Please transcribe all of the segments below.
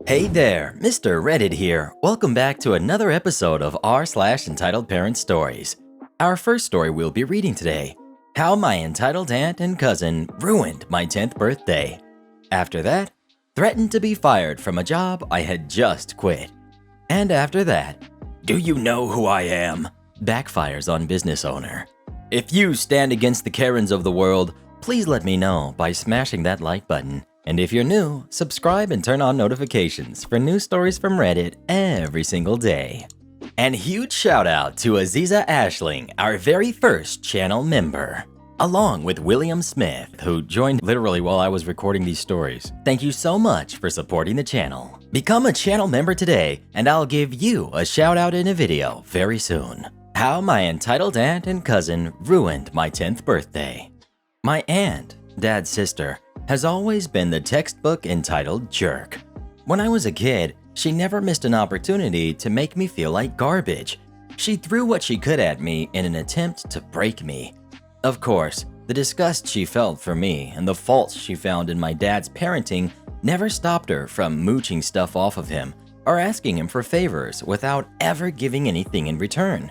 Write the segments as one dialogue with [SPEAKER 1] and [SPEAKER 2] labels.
[SPEAKER 1] Hey there, Mr. Reddit here. Welcome back to another episode of r/Entitled Parents Stories. Our first story we'll be reading today, How My Entitled Aunt and Cousin Ruined My 10th Birthday. After that, threatened to be fired from a job I had just quit. And after that, Do you know who I am? Backfires on business owner. If you stand against the Karens of the world, please let me know by smashing that like button. And if you're new, subscribe and turn on notifications for new stories from Reddit every single day. And huge shout out to Aziza Ashling, our very first channel member, along with William Smith, who joined literally while I was recording these stories. Thank you so much for supporting the channel. Become a channel member today, and I'll give you a shout out in a video very soon. How my entitled aunt and cousin ruined my 10th birthday. My aunt, Dad's sister, has always been the textbook entitled jerk. When I was a kid, she never missed an opportunity to make me feel like garbage. She threw what she could at me in an attempt to break me. Of course, the disgust she felt for me and the faults she found in my dad's parenting never stopped her from mooching stuff off of him or asking him for favors without ever giving anything in return.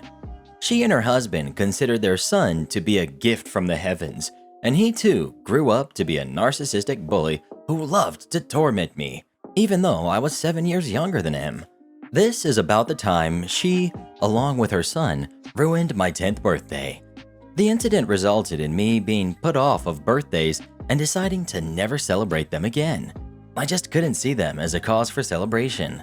[SPEAKER 1] She and her husband considered their son to be a gift from the heavens, and he too grew up to be a narcissistic bully who loved to torment me, even though I was 7 years younger than him. This is about the time she, along with her son, ruined my 10th birthday. The incident resulted in me being put off of birthdays and deciding to never celebrate them again. I just couldn't see them as a cause for celebration.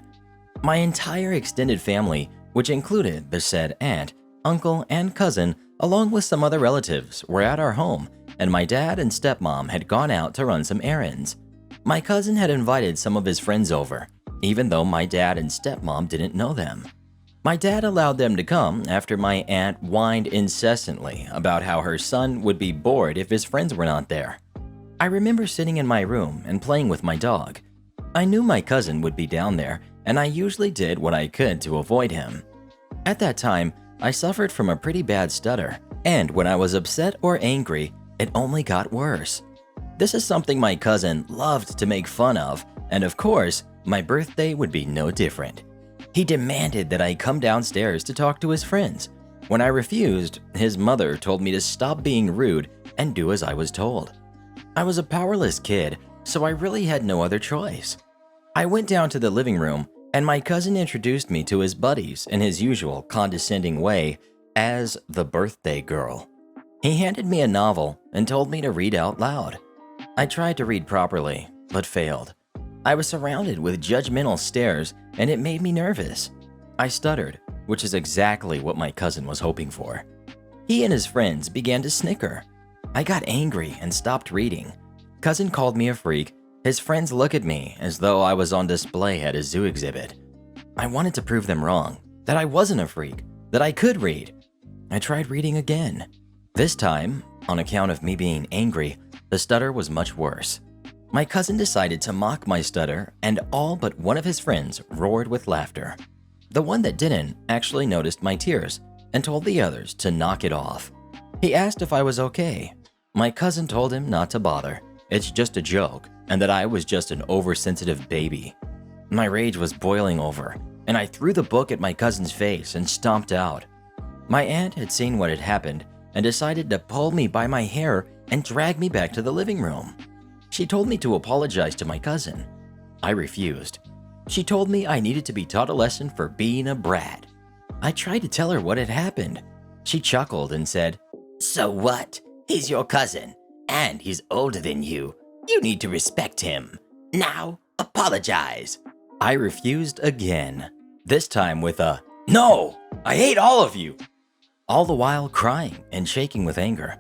[SPEAKER 1] My entire extended family, which included the said aunt, uncle, and cousin, along with some other relatives, were at our home, and my dad and stepmom had gone out to run some errands. My cousin had invited some of his friends over, even though my dad and stepmom didn't know them. My dad allowed them to come after my aunt whined incessantly about how her son would be bored if his friends were not there. I remember sitting in my room and playing with my dog. I knew my cousin would be down there, and I usually did what I could to avoid him. At that time, I suffered from a pretty bad stutter, and when I was upset or angry, it only got worse. This is something my cousin loved to make fun of, and of course, my birthday would be no different. He demanded that I come downstairs to talk to his friends. When I refused, his mother told me to stop being rude and do as I was told. I was a powerless kid, so I really had no other choice. I went down to the living room, and my cousin introduced me to his buddies in his usual condescending way as the birthday girl. He handed me a novel and told me to read out loud. I tried to read properly, but failed. I was surrounded with judgmental stares, and it made me nervous. I stuttered, which is exactly what my cousin was hoping for. He and his friends began to snicker. I got angry and stopped reading. Cousin called me a freak. His friends looked at me as though I was on display at a zoo exhibit. I wanted to prove them wrong, that I wasn't a freak, that I could read. I tried reading again. This time, on account of me being angry, the stutter was much worse. My cousin decided to mock my stutter, and all but one of his friends roared with laughter. The one that didn't actually noticed my tears and told the others to knock it off. He asked if I was okay. My cousin told him not to bother. It's just a joke, and that I was just an oversensitive baby. My rage was boiling over, and I threw the book at my cousin's face and stomped out. My aunt had seen what had happened and decided to pull me by my hair and drag me back to the living room. She told me to apologize to my cousin. I refused. She told me I needed to be taught a lesson for being a brat. I tried to tell her what had happened. She chuckled and said, "So what? He's your cousin, and he's older than you. You need to respect him. Now, apologize." I refused again, this time with a, "No, I hate all of you," all the while crying and shaking with anger.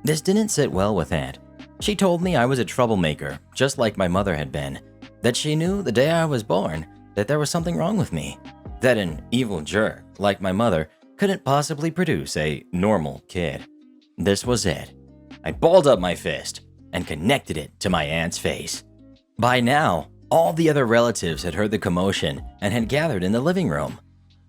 [SPEAKER 1] This didn't sit well with Aunt. She told me I was a troublemaker, just like my mother had been, that she knew the day I was born that there was something wrong with me, that an evil jerk like my mother couldn't possibly produce a normal kid. This was it. I balled up my fist and connected it to my aunt's face. By now, all the other relatives had heard the commotion and had gathered in the living room.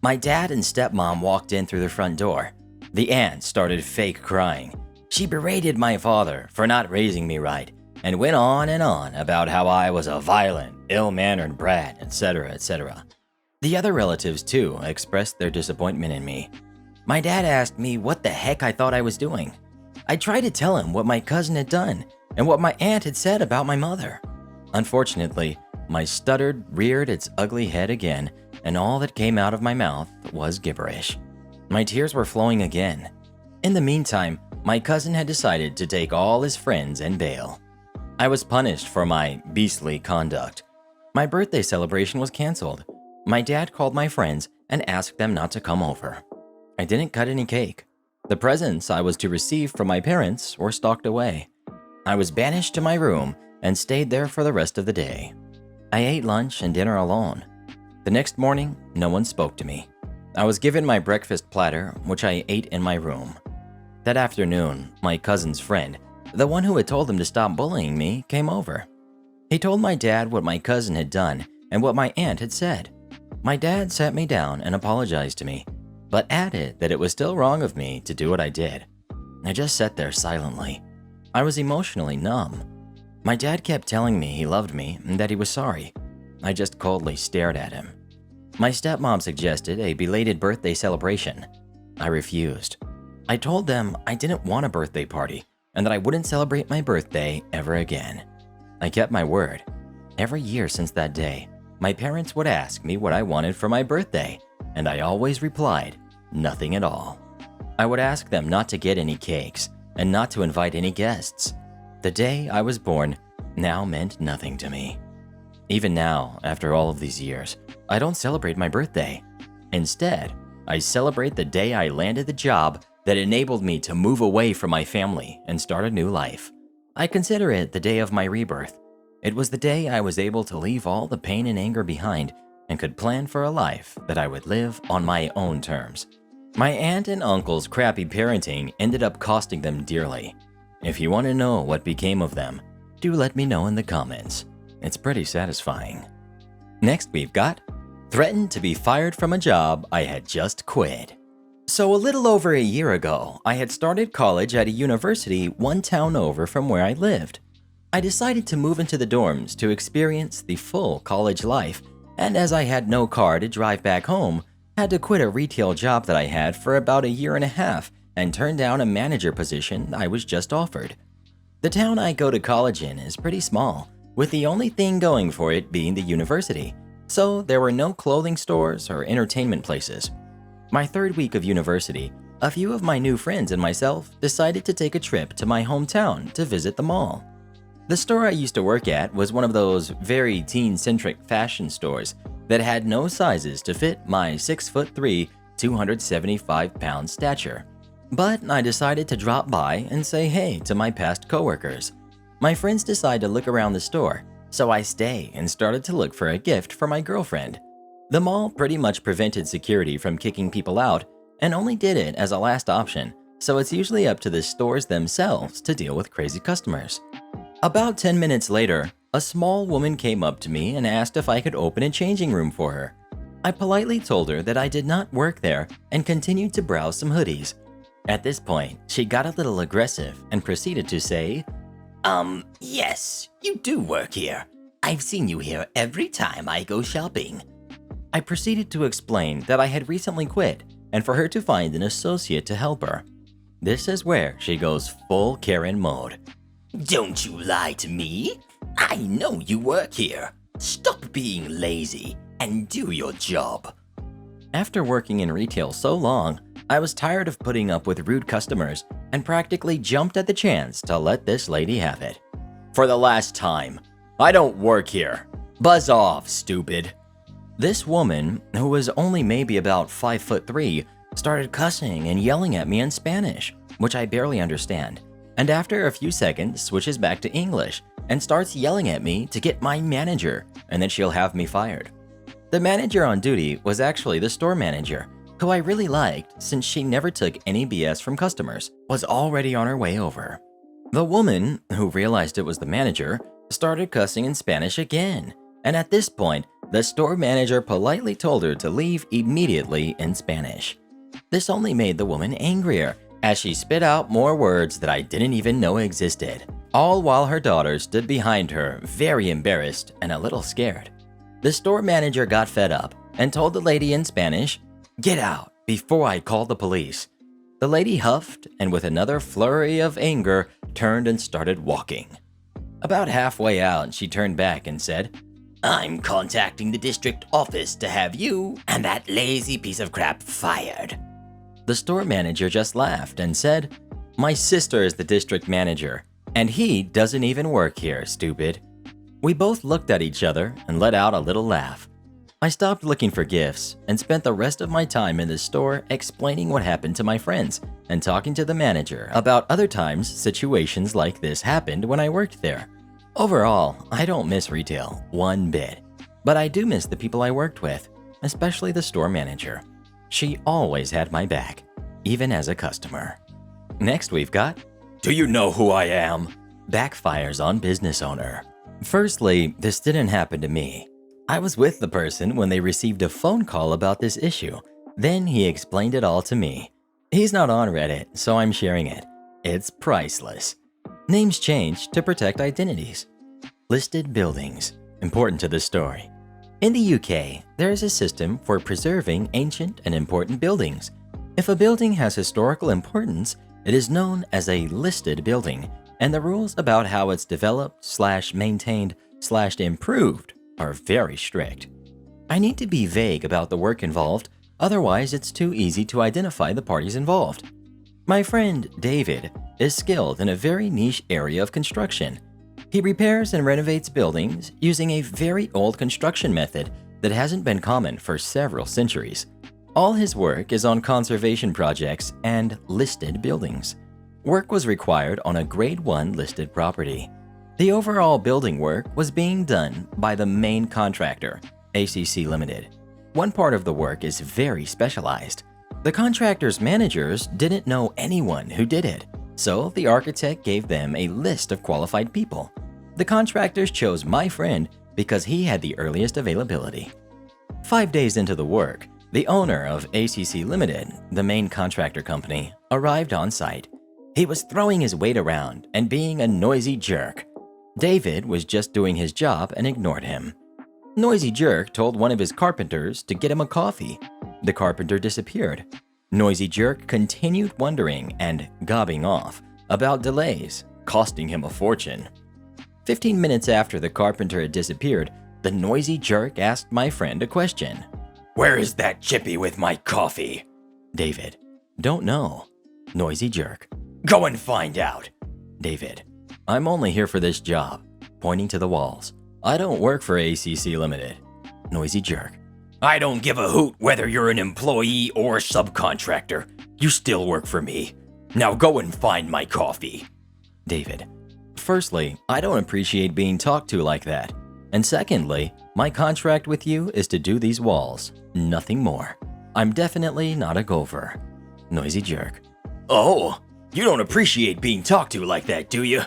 [SPEAKER 1] My dad and stepmom walked in through the front door. The aunt started fake crying. She berated my father for not raising me right, and went on and on about how I was a violent, ill-mannered brat, etc., etc. The other relatives, too, expressed their disappointment in me. My dad asked me what the heck I thought I was doing. I tried to tell him what my cousin had done and what my aunt had said about my mother. Unfortunately, my stuttered reared its ugly head again, and all that came out of my mouth was gibberish. My tears were flowing again. In the meantime, my cousin had decided to take all his friends and bail. I was punished for my beastly conduct. My birthday celebration was canceled. My dad called my friends and asked them not to come over. I didn't cut any cake. The presents I was to receive from my parents were stocked away. I was banished to my room and stayed there for the rest of the day. I ate lunch and dinner alone. The next morning, no one spoke to me. I was given my breakfast platter, which I ate in my room. That afternoon, my cousin's friend, the one who had told him to stop bullying me, came over. He told my dad what my cousin had done and what my aunt had said. My dad sat me down and apologized to me, but added that it was still wrong of me to do what I did. I just sat there silently. I was emotionally numb. My dad kept telling me he loved me and that he was sorry. I just coldly stared at him. My stepmom suggested a belated birthday celebration. I refused. I told them I didn't want a birthday party and that I wouldn't celebrate my birthday ever again. I kept my word. Every year since that day, my parents would ask me what I wanted for my birthday, and I always replied, nothing at all. I would ask them not to get any cakes and not to invite any guests. The day I was born now meant nothing to me. Even now, after all of these years, I don't celebrate my birthday. Instead, I celebrate the day I landed the job that enabled me to move away from my family and start a new life. I consider it the day of my rebirth. It was the day I was able to leave all the pain and anger behind and could plan for a life that I would live on my own terms. My aunt and uncle's crappy parenting ended up costing them dearly. If you want to know what became of them, do let me know in the comments. It's pretty satisfying. Next we've got, threatened to be fired from a job I had just quit. So a little over a year ago, I had started college at a university one town over from where I lived. I decided to move into the dorms to experience the full college life, and as I had no car to drive back home, had to quit a retail job that I had for about a year and a half and turn down a manager position I was just offered. The town I go to college in is pretty small, with the only thing going for it being the university, so there were no clothing stores or entertainment places. My third week of university, a few of my new friends and myself decided to take a trip to my hometown to visit the mall. The store I used to work at was one of those very teen-centric fashion stores that had no sizes to fit my 6'3", 275-pound stature. But I decided to drop by and say hey to my past coworkers. My friends decided to look around the store, so I stayed and started to look for a gift for my girlfriend. The mall pretty much prevented security from kicking people out and only did it as a last option, so it's usually up to the stores themselves to deal with crazy customers. About 10 minutes later, a small woman came up to me and asked if I could open a changing room for her. I politely told her that I did not work there and continued to browse some hoodies. At this point, she got a little aggressive and proceeded to say, yes, you do work here. I've seen you here every time I go shopping. I proceeded to explain that I had recently quit and for her to find an associate to help her. This is where she goes full Karen mode. Don't you lie to me. I know you work here. Stop being lazy and do your job. After working in retail so long, I was tired of putting up with rude customers and practically jumped at the chance to let this lady have it. For the last time, I don't work here. Buzz off, stupid. This woman, who was only maybe about 5'3", started cussing and yelling at me in Spanish, which I barely understand, and after a few seconds switches back to English and starts yelling at me to get my manager and that she'll have me fired. The manager on duty was actually the store manager, who I really liked since she never took any BS from customers, was already on her way over. The woman, who realized it was the manager, started cussing in Spanish again, and at this point, the store manager politely told her to leave immediately in Spanish. This only made the woman angrier as she spit out more words that I didn't even know existed. all while her daughter stood behind her, very embarrassed and a little scared. The store manager got fed up and told the lady in Spanish, "Get out before I call the police." The lady huffed and with another flurry of anger turned and started walking. About halfway out, she turned back and said, "I'm contacting the district office to have you and that lazy piece of crap fired." The store manager just laughed and said, "My sister is the district manager, and he doesn't even work here, stupid." We both looked at each other and let out a little laugh. I stopped looking for gifts and spent the rest of my time in the store explaining what happened to my friends and talking to the manager about other times situations like this happened when I worked there. Overall, I don't miss retail one bit, but I do miss the people I worked with, especially the store manager. She always had my back, even as a customer. Next we've got, "Do you know who I am?" Backfires on business owner. Firstly, this didn't happen to me. I was with the person when they received a phone call about this issue. Then he explained it all to me. He's not on Reddit, so I'm sharing it. It's priceless. Names changed to protect identities. Listed buildings. Important to the story. In the UK, there is a system for preserving ancient and important buildings. If a building has historical importance, it is known as a listed building, and the rules about how it's developed/maintained/improved are very strict. I need to be vague about the work involved, otherwise it's too easy to identify the parties involved. My friend David is skilled in a very niche area of construction. He repairs and renovates buildings using a very old construction method that hasn't been common for several centuries. All his work is on conservation projects and listed buildings. Work was required on a Grade 1 listed property. The overall building work was being done by the main contractor, ACC Limited. One part of the work is very specialized. The contractor's managers didn't know anyone who did it, so the architect gave them a list of qualified people. The contractors chose my friend because he had the earliest availability. 5 days into the work, the owner of ACC Limited, the main contractor company, arrived on site. He was throwing his weight around and being a noisy jerk. David was just doing his job and ignored him. Noisy Jerk told one of his carpenters to get him a coffee. The carpenter disappeared. Noisy Jerk continued wondering and gobbing off about delays, costing him a fortune. 15 minutes after the carpenter had disappeared, the Noisy Jerk asked my friend a question. "Where is that chippy with my coffee?" David: "Don't know." Noisy Jerk: "Go and find out." David: "I'm only here for this job," pointing to the walls. "I don't work for ACC Limited." Noisy Jerk: "I don't give a hoot whether you're an employee or a subcontractor. You still work for me. Now go and find my coffee." David: "Firstly, I don't appreciate being talked to like that. And secondly, my contract with you is to do these walls, nothing more. I'm definitely not a gopher." Noisy Jerk: "Oh, you don't appreciate being talked to like that, do you?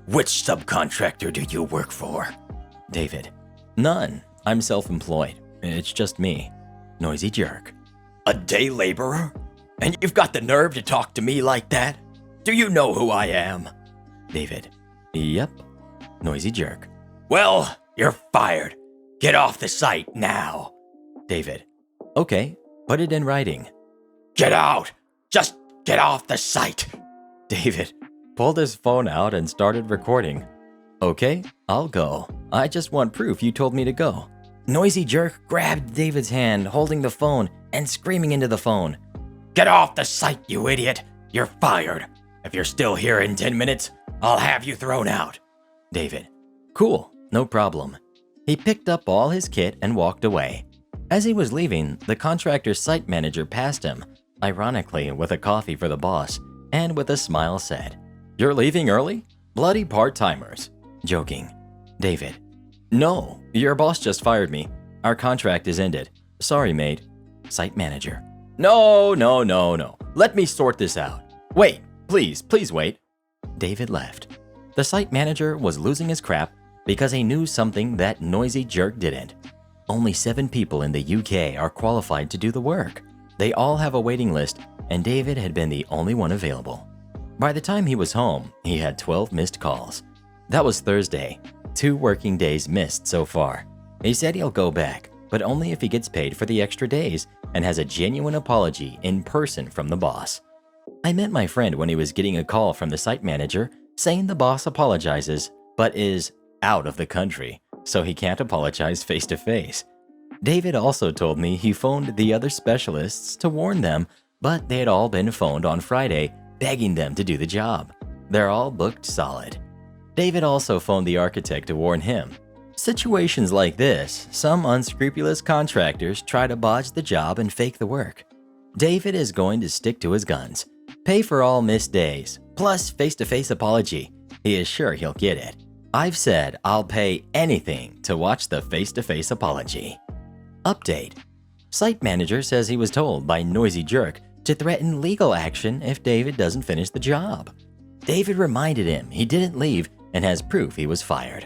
[SPEAKER 1] Which subcontractor do you work for?" David: "None. I'm self-employed. It's just me." Noisy Jerk: "A day laborer? And you've got the nerve to talk to me like that? Do you know who I am?" David: "Yep." Noisy Jerk: "Well, you're fired. Get off the site now." David: "Okay, put it in writing." "Get out! Just get off the site." David pulled his phone out and started recording. "Okay, I'll go. I just want proof you told me to go." Noisy Jerk grabbed David's hand, holding the phone and screaming into the phone. "Get off the site, you idiot! You're fired. If you're still here in 10 minutes, I'll have you thrown out." David: "Cool, no problem." He picked up all his kit and walked away. As he was leaving, the contractor's site manager passed him, ironically with a coffee for the boss, and with a smile said, "You're leaving early? Bloody part-timers." Joking. David: "No, your boss just fired me. Our contract is ended. Sorry, mate." Site manager: No. Let me sort this out. Wait, please wait." David left. The site manager was losing his crap because he knew something that Noisy Jerk didn't. Only 7 people in the UK are qualified to do the work. They all have a waiting list, and David had been the only one available. By the time he was home, he had 12 missed calls. That was Thursday, 2 working days missed so far. He said he'll go back, but only if he gets paid for the extra days and has a genuine apology in person from the boss. I met my friend when he was getting a call from the site manager saying the boss apologizes, but is out of the country, so he can't apologize face to face. David also told me he phoned the other specialists to warn them, but they had all been phoned on Friday, begging them to do the job. They're all booked solid. David also phoned the architect to warn him. Situations like this, some unscrupulous contractors try to bodge the job and fake the work. David is going to stick to his guns. Pay for all missed days, plus face-to-face apology. He is sure he'll get it. I've said I'll pay anything to watch the face-to-face apology. Update. Site manager says he was told by Noisy Jerk to threaten legal action if David doesn't finish the job. David reminded him he didn't leave and has proof he was fired.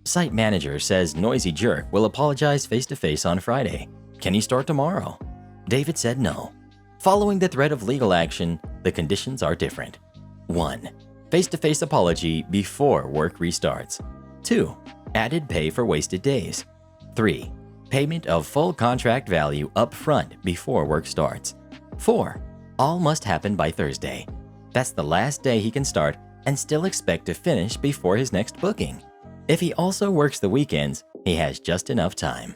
[SPEAKER 1] Site manager says Noisy Jerk will apologize face-to-face on Friday. Can he start tomorrow? David said no. Following the threat of legal action, the conditions are different. 1. Face-to-face apology before work restarts. 2. Added pay for wasted days. 3. Payment of full contract value up front before work starts. 4. All must happen by Thursday. That's the last day he can start and still expect to finish before his next booking. If he also works the weekends, he has just enough time.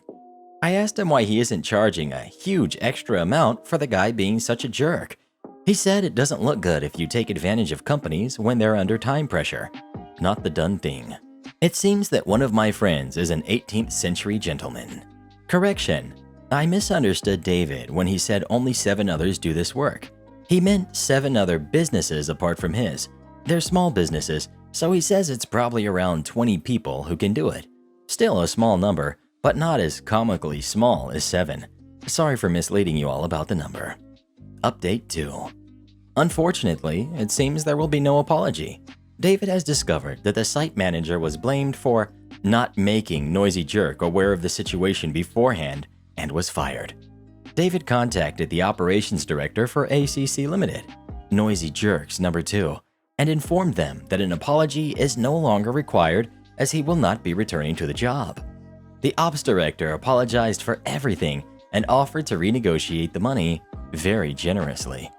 [SPEAKER 1] I asked him why he isn't charging a huge extra amount for the guy being such a jerk. He said it doesn't look good if you take advantage of companies when they're under time pressure. Not the done thing. It seems that one of my friends is an 18th century gentleman. Correction. I misunderstood David when he said only 7 others do this work. He meant 7 other businesses apart from his. They're small businesses, so he says it's probably around 20 people who can do it. Still a small number, but not as comically small as 7. Sorry for misleading you all about the number. Update 2. Unfortunately, it seems there will be no apology. David has discovered that the site manager was blamed for not making Noisy Jerk aware of the situation beforehand and was fired. David contacted the operations director for ACC Limited, Noisy Jerk's number 2, and informed them that an apology is no longer required as he will not be returning to the job. The ops director apologized for everything and offered to renegotiate the money very generously.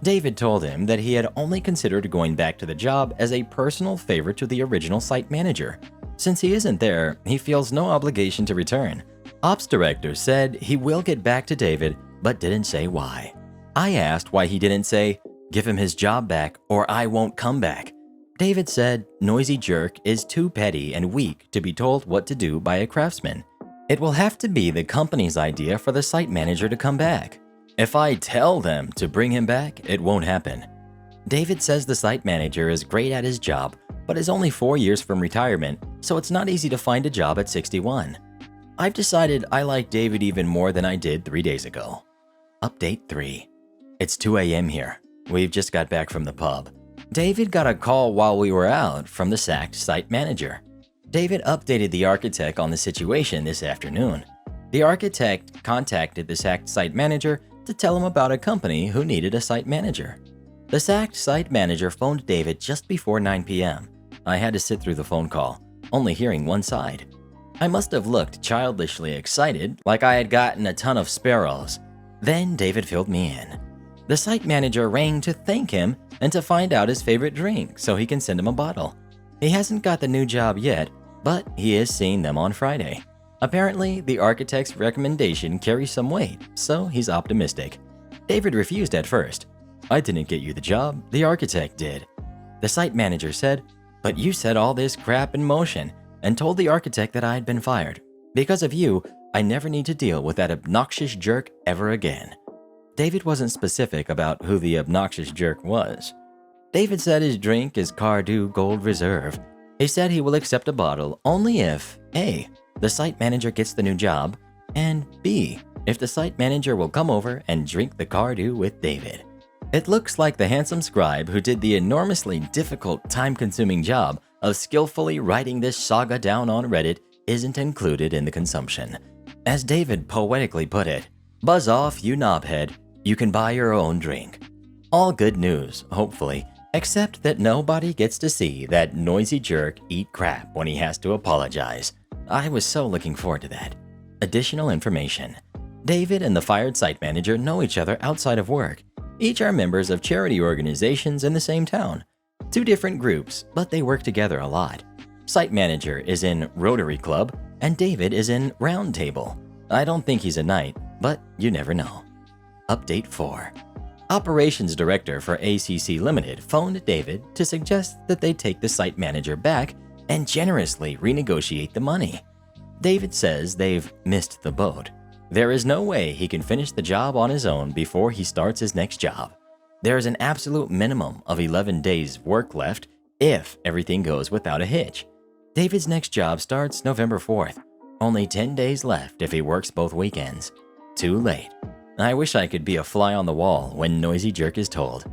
[SPEAKER 1] David told him that he had only considered going back to the job as a personal favor to the original site manager. Since he isn't there, he feels no obligation to return. Ops director said he will get back to David, but didn't say why. I asked why he didn't say, "Give him his job back or I won't come back." David said Noisy Jerk is too petty and weak to be told what to do by a craftsman. It will have to be the company's idea for the site manager to come back. If I tell them to bring him back, it won't happen. David says the site manager is great at his job, but is only 4 years from retirement, so it's not easy to find a job at 61. I've decided I like David even more than I did 3 days ago. Update 3. It's 2 a.m. here. We've just got back from the pub. David got a call while we were out from the sacked site manager. David updated the architect on the situation this afternoon. The architect contacted the sacked site manager to tell him about a company who needed a site manager. The sacked site manager phoned David just before 9 p.m. I had to sit through the phone call, only hearing one side. I must have looked childishly excited, like I had gotten a ton of sparrows. Then David filled me in. The site manager rang to thank him and to find out his favorite drink so he can send him a bottle. He hasn't got the new job yet, but he is seeing them on Friday. Apparently, the architect's recommendation carries some weight, so he's optimistic. David refused at first. "I didn't get you the job, the architect did." The site manager said, "But you set all this crap in motion and told the architect that I had been fired. Because of you, I never need to deal with that obnoxious jerk ever again." David wasn't specific about who the obnoxious jerk was. David said his drink is Cardew Gold Reserve. He said he will accept a bottle only if A. the site manager gets the new job, and B. if the site manager will come over and drink the Cardew with David. It looks like the handsome scribe who did the enormously difficult, time-consuming job of skillfully writing this saga down on Reddit isn't included in the consumption. As David poetically put it, "Buzz off, you knobhead. You can buy your own drink." All good news, hopefully, Except that nobody gets to see that noisy jerk eat crap when he has to apologize. I was so looking forward to that. Additional information. David and the fired site manager know each other outside of work. Each are members of charity organizations in the same town. Two different groups, but they work together a lot. Site manager is in Rotary Club, and David is in Round Table. I don't think he's a knight, but you never know. Update 4. Operations Director for ACC Limited phoned David to suggest that they take the site manager back and generously renegotiate the money. David says they've missed the boat. There is no way he can finish the job on his own before he starts his next job. There is an absolute minimum of 11 days work left if everything goes without a hitch. David's next job starts November 4th. Only 10 days left if he works both weekends. Too late. I wish I could be a fly on the wall when Noisy Jerk is told.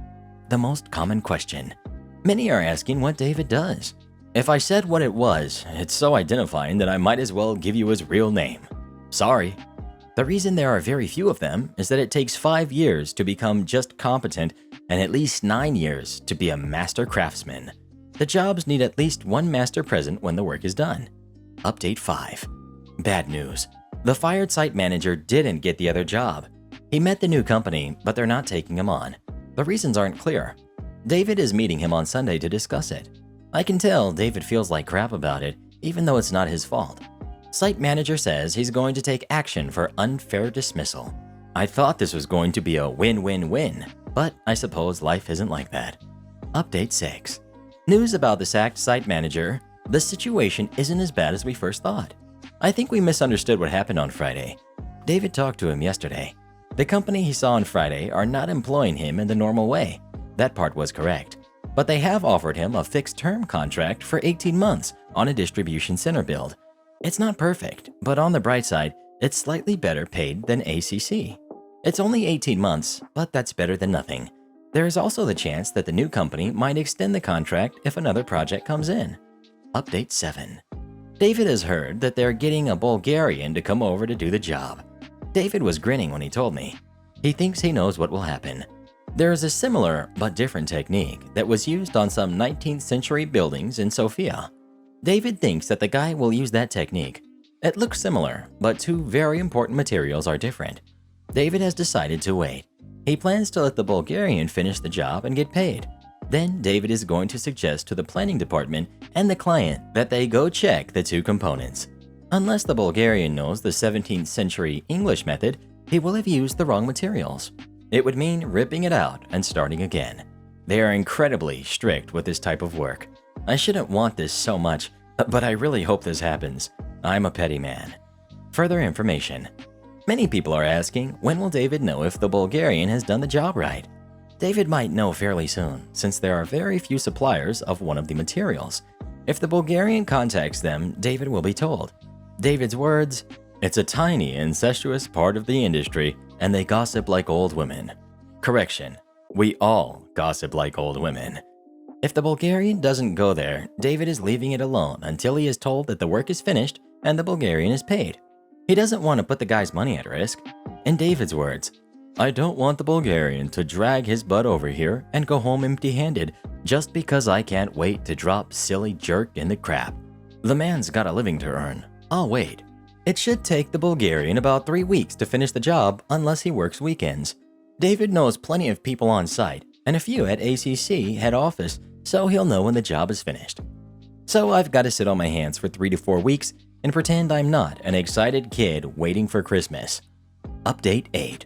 [SPEAKER 1] The most common question. Many are asking what David does. If I said what it was, it's so identifying that I might as well give you his real name. Sorry. The reason there are very few of them is that it takes 5 years to become just competent and at least 9 years to be a master craftsman. The jobs need at least one master present when the work is done. Update 5. Bad news. The fired site manager didn't get the other job. He met the new company, but they're not taking him on. The reasons aren't clear. David is meeting him on Sunday to discuss it. I can tell David feels like crap about it, even though it's not his fault. Site manager says he's going to take action for unfair dismissal. I thought this was going to be a win-win-win, but I suppose life isn't like that. Update 6. News about the sacked site manager. The situation isn't as bad as we first thought. I think we misunderstood what happened on Friday. David talked to him yesterday. The company he saw on Friday are not employing him in the normal way. That part was correct. But they have offered him a fixed-term contract for 18 months on a distribution center build. It's not perfect, but on the bright side, it's slightly better paid than ACC. It's only 18 months, but that's better than nothing. There is also the chance that the new company might extend the contract if another project comes in. Update 7. David has heard that they're getting a Bulgarian to come over to do the job. David was grinning when he told me. He thinks he knows what will happen. There is a similar but different technique that was used on some 19th century buildings in Sofia. David thinks that the guy will use that technique. It looks similar, but two very important materials are different. David has decided to wait. He plans to let the Bulgarian finish the job and get paid. Then David is going to suggest to the planning department and the client that they go check the two components. Unless the Bulgarian knows the 17th century English method, he will have used the wrong materials. It would mean ripping it out and starting again. They are incredibly strict with this type of work. I shouldn't want this so much, but I really hope this happens. I'm a petty man. Further information. Many people are asking, when will David know if the Bulgarian has done the job right? David might know fairly soon, since there are very few suppliers of one of the materials. If the Bulgarian contacts them, David will be told. David's words, "It's a tiny, incestuous part of the industry, and they gossip like old women." Correction, we all gossip like old women. If the Bulgarian doesn't go there, David is leaving it alone until he is told that the work is finished and the Bulgarian is paid. He doesn't want to put the guy's money at risk. In David's words, "I don't want the Bulgarian to drag his butt over here and go home empty-handed just because I can't wait to drop silly jerk in the crap. The man's got a living to earn. I'll wait." It should take the Bulgarian about 3 weeks to finish the job unless he works weekends. David knows plenty of people on site and a few at ACC head office, so he'll know when the job is finished. So I've got to sit on my hands for 3 to 4 weeks and pretend I'm not an excited kid waiting for Christmas. Update 8.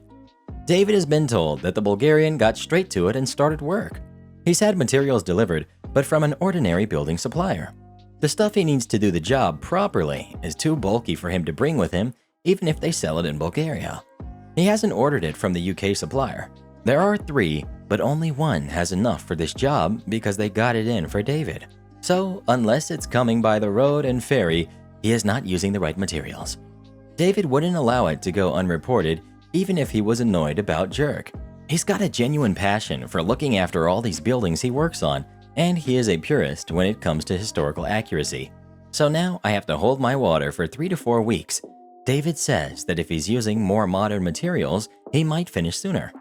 [SPEAKER 1] David has been told that the Bulgarian got straight to it and started work. He's had materials delivered, but from an ordinary building supplier. The stuff he needs to do the job properly is too bulky for him to bring with him, even if they sell it in Bulgaria. He hasn't ordered it from the UK supplier. There are 3, but only one has enough for this job because they got it in for David. So, unless it's coming by the road and ferry, he is not using the right materials. David wouldn't allow it to go unreported, even if he was annoyed about jerk. He's got a genuine passion for looking after all these buildings he works on, and he is a purist when it comes to historical accuracy. So now I have to hold my water for 3 to 4 weeks. David says that if he's using more modern materials, he might finish sooner.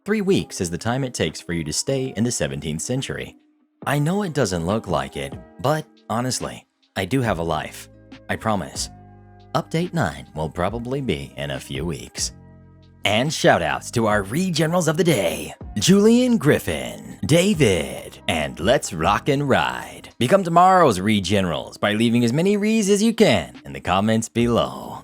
[SPEAKER 1] 3 weeks is the time it takes for you to stay in the 17th century. I know it doesn't look like it, but honestly, I do have a life. I promise. Update 9 will probably be in a few weeks. And shoutouts to our Regenerals of the day, Julian Griffin, David, and Let's Rock and Ride. Become tomorrow's Regenerals by leaving as many rees as you can in the comments below.